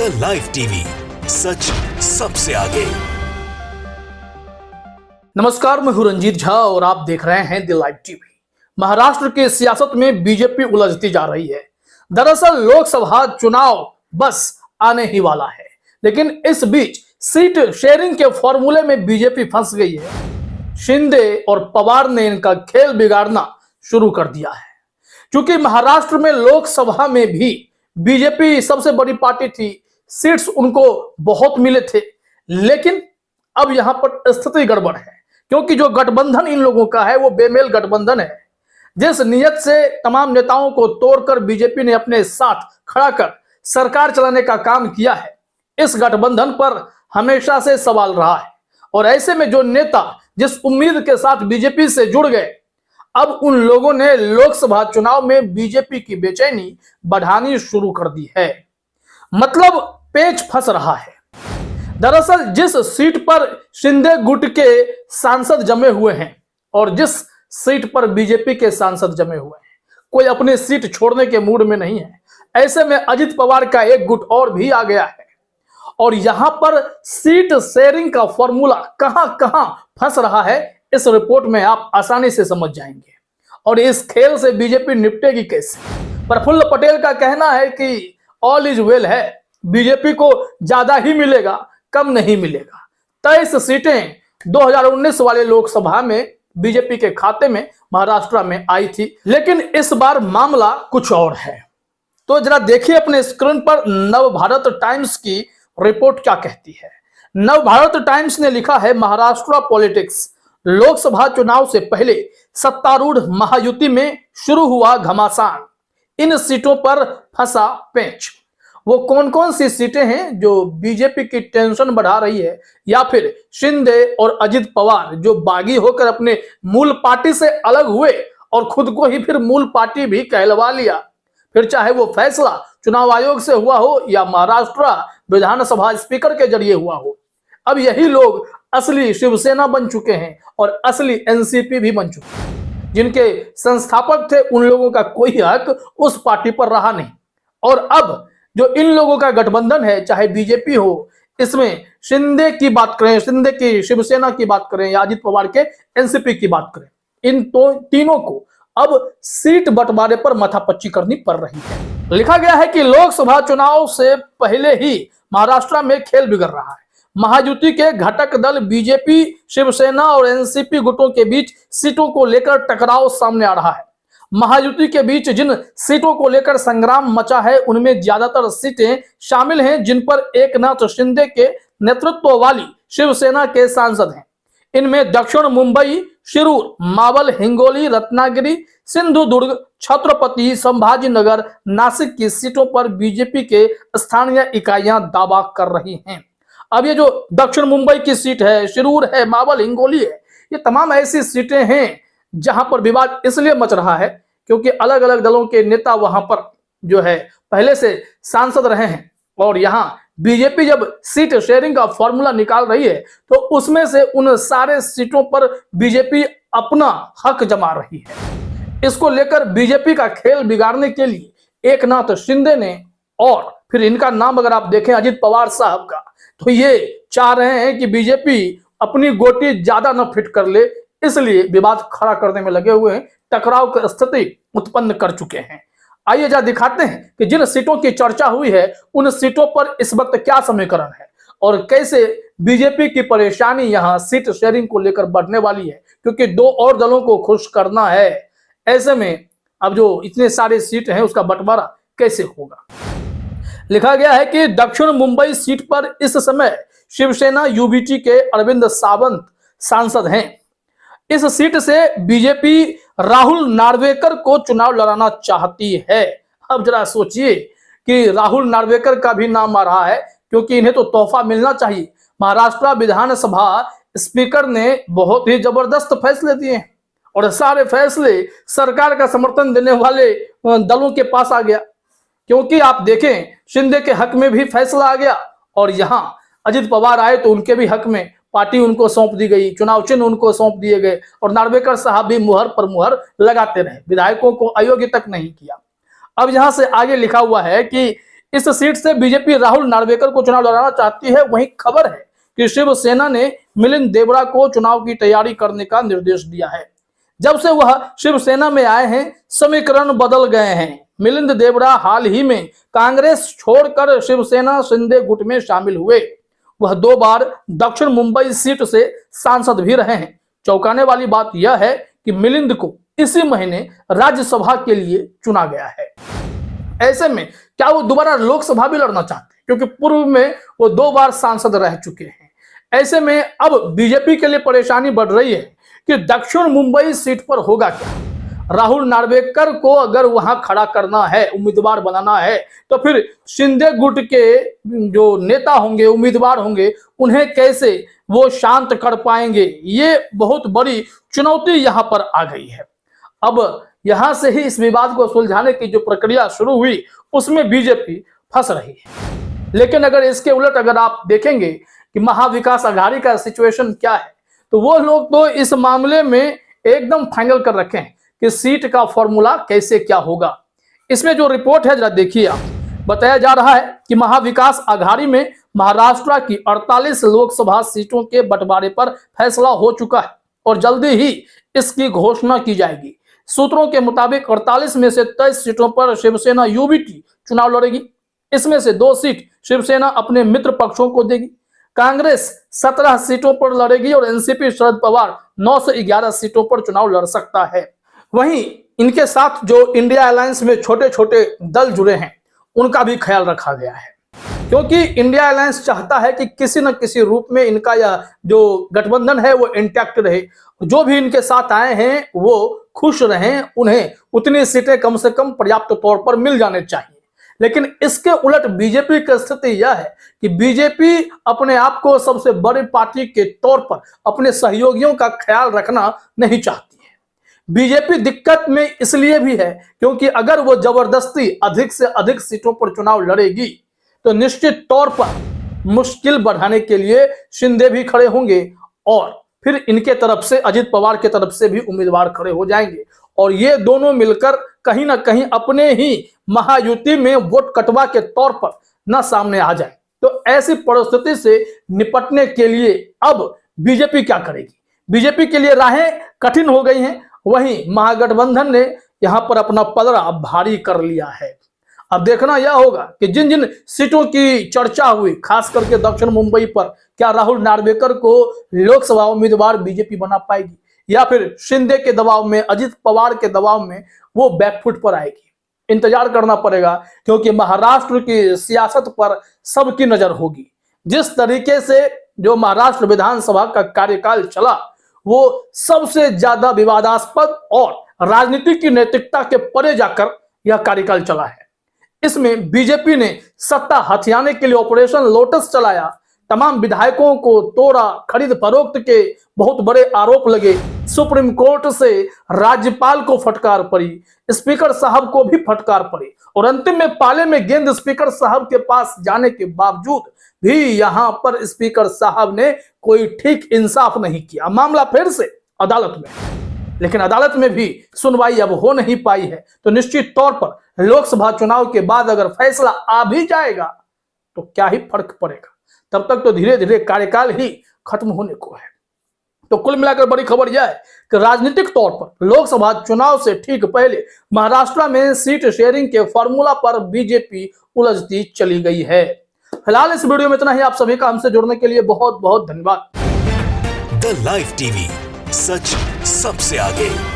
The live TV, सच सबसे आगे। नमस्कार, मैं हूं रंजीत झा और आप देख रहे हैं द लाइव टीवी। महाराष्ट्र की सियासत में बीजेपी उलझती जा रही है। दरअसल लोकसभा चुनाव बस आने ही वाला है, लेकिन इस बीच सीट शेयरिंग के फॉर्मूले में बीजेपी फंस गई है। शिंदे और पवार ने इनका खेल बिगाड़ना शुरू कर दिया है। क्योंकि महाराष्ट्र में लोकसभा में भी बीजेपी सबसे बड़ी पार्टी थी, सीट्स उनको बहुत मिले थे, लेकिन अब यहां पर स्थिति गड़बड़ है। क्योंकि जो गठबंधन इन लोगों का है वो बेमेल गठबंधन है। जिस नियत से तमाम नेताओं को तोड़कर बीजेपी ने अपने साथ खड़ा कर सरकार चलाने का काम किया है, इस गठबंधन पर हमेशा से सवाल रहा है। और ऐसे में जो नेता जिस उम्मीद के साथ बीजेपी से जुड़ गए, अब उन लोगों ने लोकसभा चुनाव में बीजेपी की बेचैनी बढ़ानी शुरू कर दी है। मतलब पेच फंस रहा है। दरअसल जिस सीट पर शिंदे गुट के सांसद जमे हुए हैं और जिस सीट पर बीजेपी के सांसद जमे हुए हैं, कोई अपनी सीट छोड़ने के मूड में नहीं है। ऐसे में अजित पवार का एक गुट और भी आ गया है और यहां पर सीट शेयरिंग का फॉर्मूला कहां कहां फंस रहा है, इस रिपोर्ट में आप आसानी से समझ जाएंगे। और इस खेल से बीजेपी निपटेगी कैसे? प्रफुल्ल पटेल का कहना है कि ऑल इज वेल है, बीजेपी को ज्यादा ही मिलेगा, कम नहीं मिलेगा। 23 सीटें 2019 वाले लोकसभा में बीजेपी के खाते में महाराष्ट्र में आई थी, लेकिन इस बार मामला कुछ और है। तो जरा देखिए अपने स्क्रीन पर नवभारत टाइम्स की रिपोर्ट क्या कहती है। नवभारत टाइम्स ने लिखा है, महाराष्ट्र पॉलिटिक्स, लोकसभा चुनाव से पहले सत्तारूढ़ महायुति में शुरू हुआ घमासान, इन सीटों पर फंसा पेंच। वो कौन कौन सी सीटें हैं जो बीजेपी की टेंशन बढ़ा रही है, या फिर शिंदे और अजित पवार जो बागी होकर अपने मूल पार्टी से अलग हुए और खुद को ही फिर मूल पार्टी भी कहलवा लिया। फिर चाहे वो फैसला चुनाव आयोग से हुआ हो या महाराष्ट्र विधानसभा स्पीकर के जरिए हुआ हो, अब यही लोग असली शिवसेना बन चुके हैं और असली एनसीपी भी बन चुके हैं। जिनके संस्थापक थे उन लोगों का कोई हक उस पार्टी पर रहा नहीं। और अब जो इन लोगों का गठबंधन है, चाहे बीजेपी हो, इसमें शिंदे की बात करें, शिंदे की शिवसेना की बात करें या अजित पवार के एनसीपी की बात करें, इन तो तीनों को अब सीट बंटवारे पर माथापच्ची करनी पड़ रही है। लिखा गया है कि लोकसभा चुनाव से पहले ही महाराष्ट्र में खेल बिगड़ रहा है। महायुति के घटक दल बीजेपी, शिवसेना और एनसीपी गुटों के बीच सीटों को लेकर टकराव सामने आ रहा है। महायुति के बीच जिन सीटों को लेकर संग्राम मचा है, उनमें ज्यादातर सीटें शामिल हैं जिन पर एकनाथ शिंदे के नेतृत्व वाली शिवसेना के सांसद हैं। इनमें दक्षिण मुंबई, शिरूर, मावल, हिंगोली, रत्नागिरी, सिंधुदुर्ग, छत्रपति संभाजीनगर, नासिक की सीटों पर बीजेपी के स्थानीय इकाइयां दावा कर रही हैं। अब ये जो दक्षिण मुंबई की सीट है, शिरूर है, मावल, हिंगोली है, ये तमाम ऐसी सीटें हैं जहां पर विवाद इसलिए मच रहा है क्योंकि अलग अलग दलों के नेता वहां पर जो है पहले से सांसद रहे हैं। और यहां बीजेपी जब सीट शेयरिंग का फॉर्मूला निकाल रही है तो उसमें से उन सारे सीटों पर बीजेपी अपना हक जमा रही है। इसको लेकर बीजेपी का खेल बिगाड़ने के लिए एकनाथ शिंदे ने, और फिर इनका नाम अगर आप देखें अजित पवार साहब का, तो ये चाह रहे हैं कि बीजेपी अपनी गोटी ज्यादा न फिट कर ले, इसलिए विवाद खड़ा करने में लगे हुए हैं, टकराव की स्थिति उत्पन्न कर चुके हैं। आइए जरा दिखाते हैं कि जिन सीटों की चर्चा हुई है उन सीटों पर इस वक्त क्या समीकरण है और कैसे बीजेपी की परेशानी यहां सीट शेयरिंग को लेकर बढ़ने वाली है, क्योंकि दो और दलों को खुश करना है। ऐसे में अब जो इतने सारे सीट हैं उसका बंटवारा कैसे होगा। लिखा गया है कि दक्षिण मुंबई सीट पर इस समय शिवसेना यूबीटी के अरविंद सावंत सांसद हैं। इस सीट से बीजेपी राहुल नार्वेकर को चुनाव लड़ाना चाहती है। अब जरा सोचिए कि राहुल नार्वेकर का भी नाम आ रहा है, क्योंकि इन्हें तो तोहफा मिलना चाहिए। महाराष्ट्र विधानसभा स्पीकर ने बहुत ही जबरदस्त फैसले दिए हैं और सारे फैसले सरकार का समर्थन देने वाले दलों के पास आ गया। क्योंकि आप देखें, शिंदे के हक में भी फैसला आ गया और यहां अजित पवार आए तो उनके भी हक में पार्टी उनको सौंप दी गई, चुनाव चिन्ह उनको सौंप दिए गए और नार्वेकर साहब भी मुहर पर मुहर लगाते रहे, विधायकों को अयोग्य तक नहीं किया। अब यहां से आगे लिखा हुआ है कि इस सीट से बीजेपी राहुल नार्वेकर को चुनाव लड़ाना चाहती है। वहीं खबर है कि शिवसेना ने मिलिंद देवड़ा को चुनाव की तैयारी करने का निर्देश दिया है। जब से वह शिवसेना में आए हैं, समीकरण बदल गए हैं। मिलिंद देवड़ा हाल ही में कांग्रेस छोड़कर शिवसेना शिंदे गुट में शामिल हुए। वह 2 बार दक्षिण मुंबई सीट से सांसद भी रहे हैं। चौंकाने वाली बात यह है कि मिलिंद को इसी महीने राज्यसभा के लिए चुना गया है। ऐसे में क्या वो दोबारा लोकसभा भी लड़ना चाहते हैं, क्योंकि पूर्व में वो 2 बार सांसद रह चुके हैं। ऐसे में अब बीजेपी के लिए परेशानी बढ़ रही है कि दक्षिण मुंबई सीट पर होगा क्या। राहुल नार्वेकर को अगर वहां खड़ा करना है, उम्मीदवार बनाना है, तो फिर शिंदे गुट के जो नेता होंगे, उम्मीदवार होंगे, उन्हें कैसे वो शांत कर पाएंगे। ये बहुत बड़ी चुनौती यहां पर आ गई है। अब यहां से ही इस विवाद को सुलझाने की जो प्रक्रिया शुरू हुई, उसमें बीजेपी फंस रही है। लेकिन अगर इसके उलट अगर आप देखेंगे कि महाविकास अघाड़ी का सिचुएशन क्या है, तो वो लोग तो इस मामले में एकदम फाइनल कर रखे हैं कि सीट का फॉर्मूला कैसे क्या होगा। इसमें जो रिपोर्ट है जरा देखिए आप। बताया जा रहा है कि महाविकास अघाड़ी में महाराष्ट्र की 48 लोकसभा सीटों के बंटवारे पर फैसला हो चुका है और जल्दी ही इसकी घोषणा की जाएगी। सूत्रों के मुताबिक 48 में से 23 सीटों पर शिवसेना यूबीटी चुनाव लड़ेगी। इसमें से 2 सीट शिवसेना अपने मित्र पक्षों को देगी। कांग्रेस 17 सीटों पर लड़ेगी और एनसीपी शरद पवार 9 से 11 सीटों पर चुनाव लड़ सकता है। वहीं इनके साथ जो इंडिया अलायंस में छोटे छोटे दल जुड़े हैं, उनका भी ख्याल रखा गया है, क्योंकि इंडिया अलायंस चाहता है कि किसी न किसी रूप में इनका यह जो गठबंधन है वो इंटैक्ट रहे। जो भी इनके साथ आए हैं वो खुश रहें, उन्हें उतनी सीटें कम से कम पर्याप्त तौर पर मिल जाने चाहिए। लेकिन इसके उलट बीजेपी की स्थिति यह है कि बीजेपी अपने आप को सबसे बड़ी पार्टी के तौर पर अपने सहयोगियों का ख्याल रखना नहीं चाहती है। बीजेपी दिक्कत में इसलिए भी है क्योंकि अगर वो जबरदस्ती अधिक से अधिक सीटों पर चुनाव लड़ेगी तो निश्चित तौर पर मुश्किल बढ़ाने के लिए शिंदे भी खड़े होंगे और फिर इनके तरफ से अजित पवार के तरफ से भी उम्मीदवार खड़े हो जाएंगे और ये दोनों मिलकर कहीं ना कहीं अपने ही महायुति में वोट कटवा के तौर पर न सामने आ जाए। तो ऐसी परिस्थिति से निपटने के लिए अब बीजेपी क्या करेगी? बीजेपी के लिए राहें कठिन हो गई हैं। वहीं महागठबंधन ने यहां पर अपना पलड़ा भारी कर लिया है। अब देखना यह होगा कि जिन जिन सीटों की चर्चा हुई, खास करके दक्षिण मुंबई पर, क्या राहुल नार्वेकर को लोकसभा उम्मीदवार बीजेपी बना पाएगी या फिर शिंदे के दबाव में, अजित पवार के दबाव में वो बैकफुट पर आएगी। इंतजार करना पड़ेगा, क्योंकि महाराष्ट्र की सियासत पर सबकी नजर होगी। जिस तरीके से जो महाराष्ट्र विधानसभा का कार्यकाल चला, वो सबसे ज्यादा विवादास्पद और राजनीति की नैतिकता के परे जाकर यह कार्यकाल चला है। इसमें बीजेपी ने सत्ता हथियाने के लिए ऑपरेशन लोटस चलाया, तमाम विधायकों को तोड़ा, खरीद फरोख्त के बहुत बड़े आरोप लगे, सुप्रीम कोर्ट से राज्यपाल को फटकार पड़ी, स्पीकर साहब को भी फटकार पड़ी और अंतिम में पाले में गेंद स्पीकर साहब के पास जाने के बावजूद भी यहां पर स्पीकर साहब ने कोई ठीक इंसाफ नहीं किया। मामला फिर से अदालत में, लेकिन अदालत में भी सुनवाई अब हो नहीं पाई है। तो निश्चित तौर पर लोकसभा चुनाव के बाद अगर फैसला आ भी जाएगा तो क्या ही फर्क पड़ेगा, तब तक तो धीरे धीरे कार्यकाल ही खत्म होने को है। तो कुल मिलाकर बड़ी खबर यह है कि राजनीतिक तौर पर लोकसभा चुनाव से ठीक पहले महाराष्ट्र में सीट शेयरिंग के फॉर्मूला पर बीजेपी उलझती चली गई है। फिलहाल इस वीडियो में इतना ही। आप सभी का हमसे जुड़ने के लिए बहुत बहुत धन्यवाद। द लाइव टीवी, सच सबसे आगे।